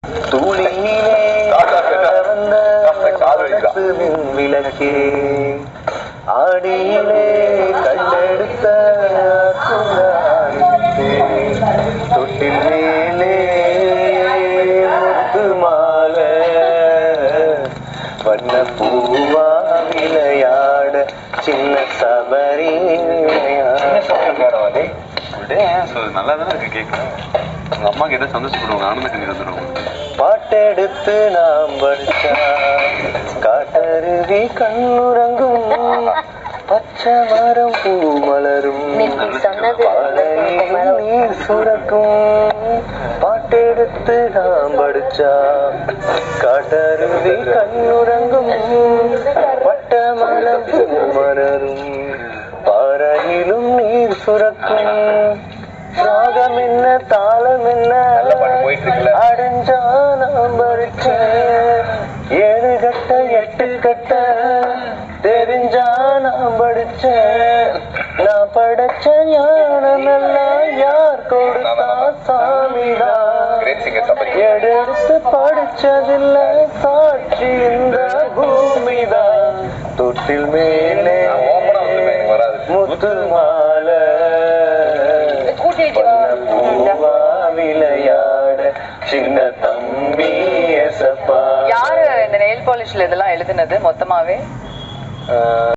தூளிலே விளக்கே ஆடியிலே கண்டெடுத்த தொட்டில் மேலே முத்து மாலை வண்ண பூவா விளையாட சின்ன சபரி நல்லா தானே இருக்கு கேட்க. உங்க அம்மா கிட்ட சந்தோஷப்படுவாங்க, ஆனந்த கண்ணீர் வந்துடும். பாட்டெடுத்து நாம் படிச்சா காட்டருவி கண்ணுறங்கும் பச்சை மரம் பூ மலரும் நீர் சுரக்கும். பாட்டெடுத்து நாம் படிச்சா காட்டருவி கண்ணுறங்கும் பட்டை மரம் பூ மலரும் பாறையிலும் நீர் சுரக்கும். ராகம் என்ன தாளம் என்ன அடைஞ்சா நாம் படிச்சேன். 7 கட்ட 8 கட்ட தெரிஞ்சா நாம் படிச்சேன். நான் படைச்ச ஞானம் எல்லாம் யார் கொடுத்தா? சாமிதான். எடுத்து படிச்சதில்ல சாட்சி இந்த பூமிதான். தொட்டில் மேலே முத்து மாலை விளையாட சின்ன தம்பி எசப்பா. யாரு இந்த நெயில் பாலிஷ்ல இதெல்லாம் எழுதுனது மொத்தமாவே?